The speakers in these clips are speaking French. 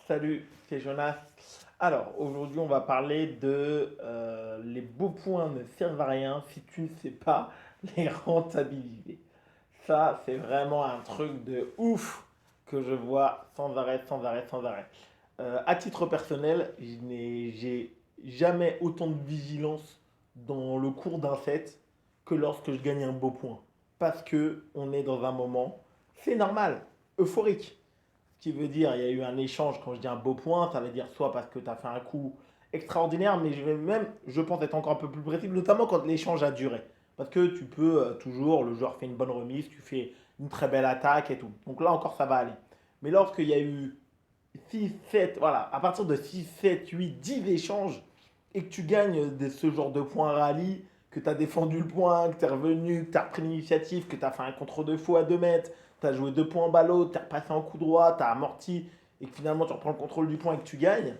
Salut, c'est Jonas. Alors, aujourd'hui, on va parler de les beaux points ne servent à rien si tu ne sais pas les rentabiliser. Ça, c'est vraiment un truc de ouf que je vois sans arrêt, sans arrêt, sans arrêt. À titre personnel, j'ai jamais autant de vigilance dans le cours d'un set que lorsque je gagne un beau point. Parce que on est dans un moment, c'est normal, euphorique. Ce qui veut dire, il y a eu un échange, quand je dis un beau point, ça veut dire soit parce que tu as fait un coup extraordinaire, mais je vais même, je pense, être encore un peu plus précis, notamment quand l'échange a duré. Parce que tu peux toujours, le joueur fait une bonne remise, tu fais une très belle attaque et tout. Donc là encore, ça va aller. Mais lorsqu'il y a eu 6, 7, voilà, à partir de 6, 7, 8, 10 échanges, et que tu gagnes ce genre de points rallye, que tu as défendu le point, que tu es revenu, que tu as repris l'initiative, que tu as fait un contre deux faux à 2 mètres, tu as joué 2 points en ballot, tu as repassé en coup droit, tu as amorti, et que finalement tu reprends le contrôle du point et que tu gagnes,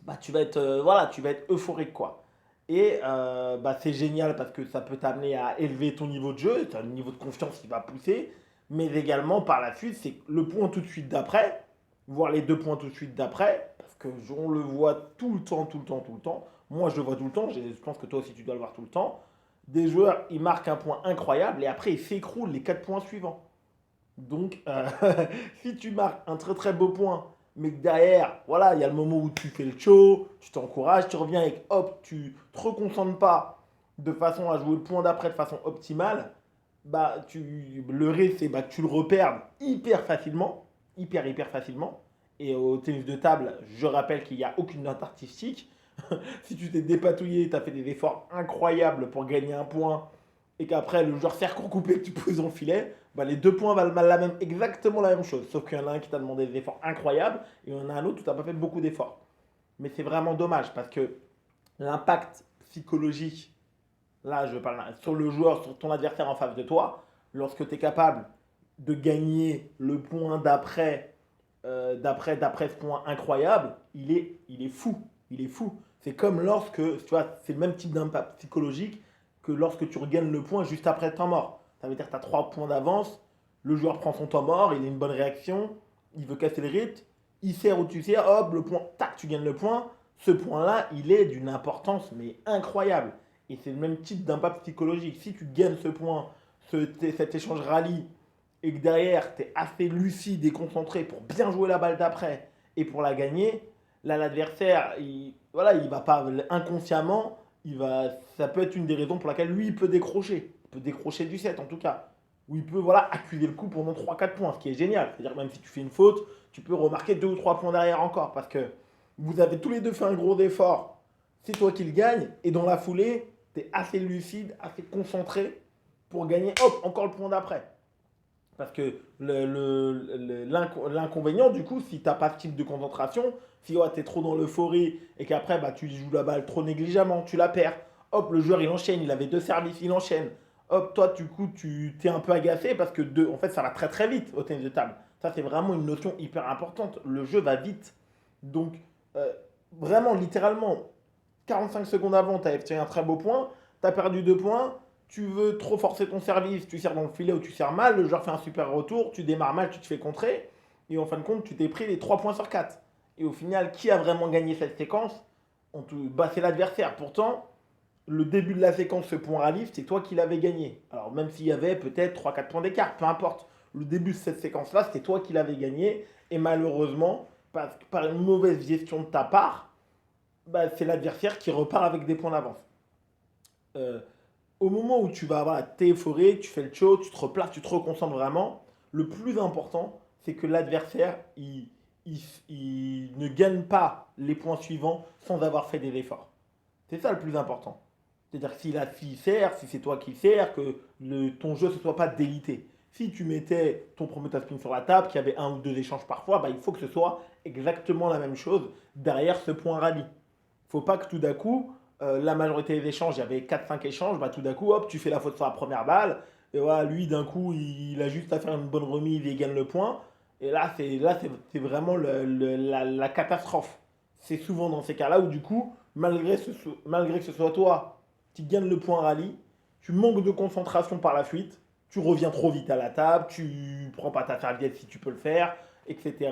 bah, tu vas être, voilà, tu vas être euphorique, quoi. Et bah, c'est génial parce que ça peut t'amener à élever ton niveau de jeu, tu as un niveau de confiance qui va pousser, mais également par la suite, c'est le point tout de suite d'après, voire les 2 points tout de suite d'après, parce que on le voit tout le temps, tout le temps, tout le temps. Moi, je le vois tout le temps, je pense que toi aussi tu dois le voir tout le temps. Des joueurs, ils marquent un point incroyable et après ils s'écroulent les 4 points suivants. Donc, si tu marques un très très beau point, mais que derrière, voilà, il y a le moment où tu fais le show, tu t'encourages, tu reviens et hop, tu te reconcentres pas de façon à jouer le point d'après de façon optimale, bah, le risque, c'est bah, que tu le reperdes hyper facilement, hyper facilement. Et au tennis de table, je rappelle qu'il n'y a aucune note artistique. Si tu t'es dépatouillé, tu as fait des efforts incroyables pour gagner un point et qu'après le joueur sert coupé que tu poses dans le filet, bah, les 2 points valent exactement la même chose. Sauf qu'il y en a un qui t'a demandé des efforts incroyables et il y en a un autre où tu n'as pas fait beaucoup d'efforts. Mais c'est vraiment dommage parce que l'impact psychologique, là je parle sur le joueur, sur ton adversaire en face de toi, lorsque tu es capable de gagner le point d'après ce point incroyable, il est fou. Il est fou. C'est comme lorsque, tu vois, c'est le même type d'impact psychologique que lorsque tu regagnes le point juste après le temps mort. Ça veut dire que tu as 3 points d'avance, le joueur prend son temps mort, il a une bonne réaction, il veut casser le rythme, il sert où tu sers, hop, le point, tac, tu gagnes le point. Ce point-là, il est d'une importance mais incroyable. Et c'est le même type d'impact psychologique. Si tu gagnes ce point, cet échange rallye, et que derrière, tu es assez lucide et concentré pour bien jouer la balle d'après et pour la gagner, là, l'adversaire, voilà, il va pas inconsciemment, ça peut être une des raisons pour laquelle lui, il peut décrocher. Il peut décrocher du set en tout cas. Où il peut voilà, accuser le coup pendant 3, 4 points, ce qui est génial. C'est-à-dire même si tu fais une faute, tu peux remarquer 2 ou 3 points derrière encore parce que vous avez tous les deux fait un gros effort. C'est toi qui le gagne et dans la foulée, tu es assez lucide, assez concentré pour gagner, hop, encore le point d'après. Parce que l'inconvénient, du coup, si tu n'as pas ce type de concentration, si tu es trop dans l'euphorie et qu'après bah, tu joues la balle trop négligemment, tu la perds, hop, le joueur il enchaîne, il avait 2 services, il enchaîne. Hop, toi, du coup, tu t'es un peu agacé parce que en fait, ça va très très vite au tennis de table. Ça, c'est vraiment une notion hyper importante. Le jeu va vite. Donc, euh, vraiment, littéralement, 45 secondes avant, tu as fait un très beau point, tu as perdu 2 points, tu veux trop forcer ton service, tu sers dans le filet ou tu sers mal, le joueur fait un super retour, tu démarres mal, tu te fais contrer, et en fin de compte, tu t'es pris les 3 points sur 4. Et au final, qui a vraiment gagné cette séquence? Bah, c'est l'adversaire. Pourtant, le début de la séquence, ce point rallye, c'est toi qui l'avais gagné. Alors même s'il y avait peut-être 3, 4 points d'écart, peu importe. Le début de cette séquence-là, c'était toi qui l'avais gagné. Et malheureusement, par une mauvaise gestion de ta part, bah, c'est l'adversaire qui repart avec des points d'avance. Euh, Au moment où tu vas, voilà, t'es euphorique, tu fais le show, tu te replaces, tu te reconcentres vraiment, le plus important, c'est que l'adversaire, il ne gagne pas les points suivants sans avoir fait des efforts. C'est ça le plus important. C'est-à-dire que s'il sert, si c'est toi qui sers, que ton jeu ne soit pas délité. Si tu mettais ton premier spin sur la table, qu'il y avait 1 ou 2 échanges parfois, bah, il faut que ce soit exactement la même chose derrière ce point rallye. Il ne faut pas que tout d'un coup, la majorité des échanges, il y avait 4, 5 échanges, bah, tout d'un coup, hop, tu fais la faute sur la première balle, et voilà, lui, d'un coup, il a juste à faire une bonne remise et il gagne le point. Et là, c'est vraiment la catastrophe. C'est souvent dans ces cas-là où, du coup, malgré que ce soit toi qui gagne le point rallye, tu manques de concentration par la suite, tu reviens trop vite à la table, tu prends pas ta serviette si tu peux le faire, etc.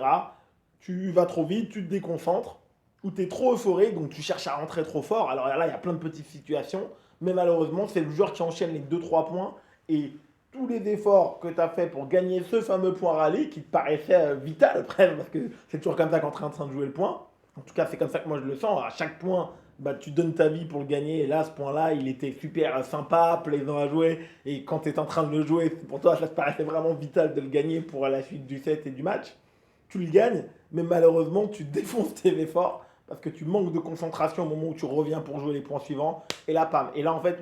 Tu vas trop vite, tu te déconcentres, ou tu es trop euphorique, donc tu cherches à rentrer trop fort. Alors là, il y a plein de petites situations, mais malheureusement, c'est le joueur qui enchaîne les 2-3 points, et tous les efforts que tu as fait pour gagner ce fameux point rallye, qui te paraissait vital, presque, parce que c'est toujours comme ça quand tu es en train de jouer le point. En tout cas, c'est comme ça que moi je le sens. À chaque point, bah, tu donnes ta vie pour le gagner. Et là, ce point-là, il était super sympa, plaisant à jouer. Et quand tu es en train de le jouer, pour toi, ça te paraissait vraiment vital de le gagner pour la suite du set et du match. Tu le gagnes, mais malheureusement, tu défonces tes efforts parce que tu manques de concentration au moment où tu reviens pour jouer les points suivants. Et là, pam. Et là, en fait,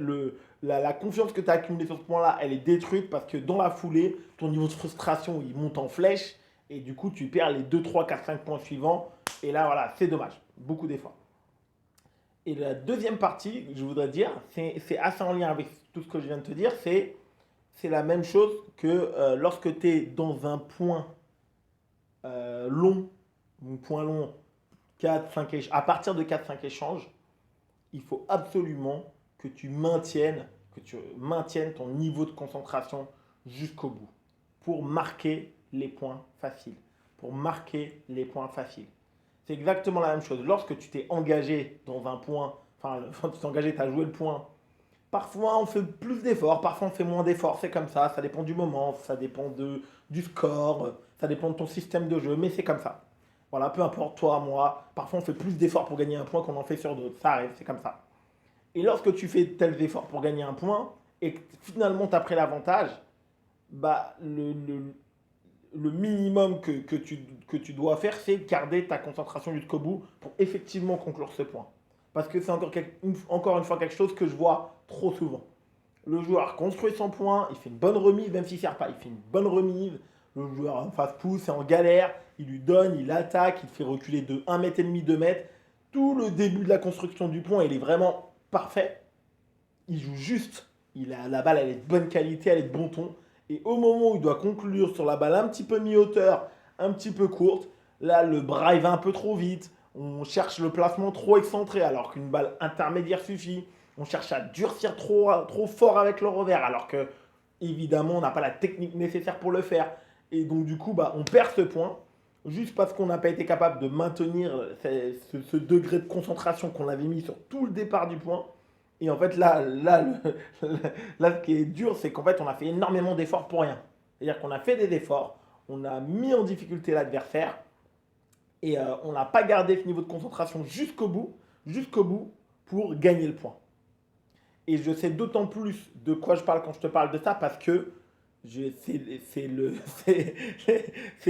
la confiance que tu as accumulée sur ce point-là, elle est détruite parce que dans la foulée, ton niveau de frustration, il monte en flèche. Et du coup, tu perds les 2, 3, 4, 5 points suivants. Et là, voilà, c'est dommage. Beaucoup d'efforts. Et la deuxième partie, je voudrais dire, c'est assez en lien avec tout ce que je viens de te dire, c'est la même chose que lorsque tu es dans un point long, un point long, 4, 5 à partir de 4-5 échanges, il faut absolument que tu maintiennes ton niveau de concentration jusqu'au bout pour marquer les points faciles. Pour marquer les points faciles. C'est exactement la même chose. Lorsque tu t'es engagé dans un point, enfin, quand tu t'es engagé, tu as joué le point, parfois on fait plus d'efforts, parfois on fait moins d'efforts, c'est comme ça dépend du moment, ça dépend du score, ça dépend de ton système de jeu, mais c'est comme ça. Voilà, peu importe toi, moi, parfois on fait plus d'efforts pour gagner un point qu'on en fait sur d'autres, ça arrive, c'est comme ça. Et lorsque tu fais tels efforts pour gagner un point et que finalement tu as pris l'avantage, bah, le minimum que tu dois faire, c'est garder ta concentration jusqu'au bout pour effectivement conclure ce point. Parce que c'est encore une fois quelque chose que je vois trop souvent. Le joueur construit son point, il fait une bonne remise, même s'il ne sert pas, il fait une bonne remise. Le joueur en face pousse, c'est en galère, il lui donne, il attaque, il fait reculer de 1,5 m, 2 mètres. Tout le début de la construction du point, il est vraiment parfait. Il joue juste. La balle, elle est de bonne qualité, elle est de bon ton. Et au moment où il doit conclure sur la balle un petit peu mi-hauteur, un petit peu courte, là, le bras, il va un peu trop vite. On cherche le placement trop excentré alors qu'une balle intermédiaire suffit. On cherche à durcir trop fort avec le revers alors que, évidemment, on n'a pas la technique nécessaire pour le faire. Et donc, du coup, bah, on perd ce point juste parce qu'on n'a pas été capable de maintenir ce degré de concentration qu'on avait mis sur tout le départ du point. Et en fait, là, ce qui est dur, c'est qu'en fait, on a fait énormément d'efforts pour rien. C'est-à-dire qu'on a fait des efforts, on a mis en difficulté l'adversaire, et on n'a pas gardé ce niveau de concentration jusqu'au bout, pour gagner le point. Et je sais d'autant plus de quoi je parle quand je te parle de ça, parce que c'est c'est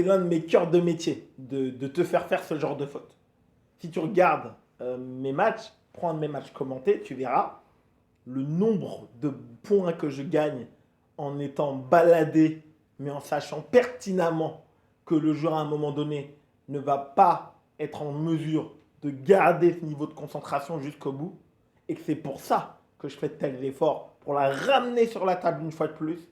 l'un de mes cœurs de métier, de te faire ce genre de faute. Si tu regardes mes matchs, prends un de mes matchs commentés, tu verras le nombre de points que je gagne en étant baladé, mais en sachant pertinemment que le joueur à un moment donné ne va pas être en mesure de garder ce niveau de concentration jusqu'au bout, et que c'est pour ça que je fais de tels efforts, pour la ramener sur la table une fois de plus,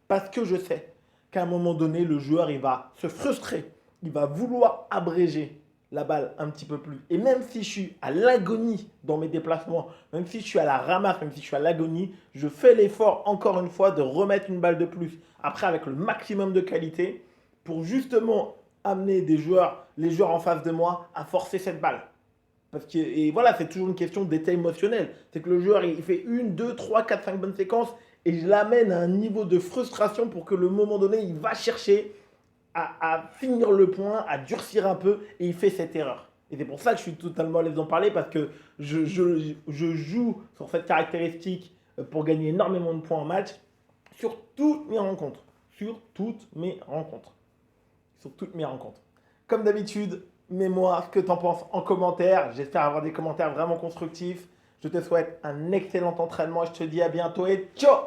parce que je sais qu'à un moment donné, le joueur, il va se frustrer, il va vouloir abréger la balle un petit peu plus. Et même si je suis à l'agonie dans mes déplacements, même si je suis à la ramasse, même si je suis à l'agonie, je fais l'effort encore une fois de remettre une balle de plus. Après, avec le maximum de qualité, pour justement amener les joueurs en face de moi à forcer cette balle. Parce que, et voilà, c'est toujours une question d'état émotionnel. C'est que le joueur, il fait 1, 2, 3, 4, 5 bonnes séquences et je l'amène à un niveau de frustration pour que le moment donné, il va chercher à finir le point, à durcir un peu, et il fait cette erreur. Et c'est pour ça que je suis totalement à l'aise d'en parler, parce que je joue sur cette caractéristique pour gagner énormément de points en match sur toutes mes rencontres. Sur toutes mes rencontres. Sur toutes mes rencontres. Comme d'habitude, mets-moi ce que tu en penses en commentaire. J'espère avoir des commentaires vraiment constructifs. Je te souhaite un excellent entraînement et je te dis à bientôt et ciao!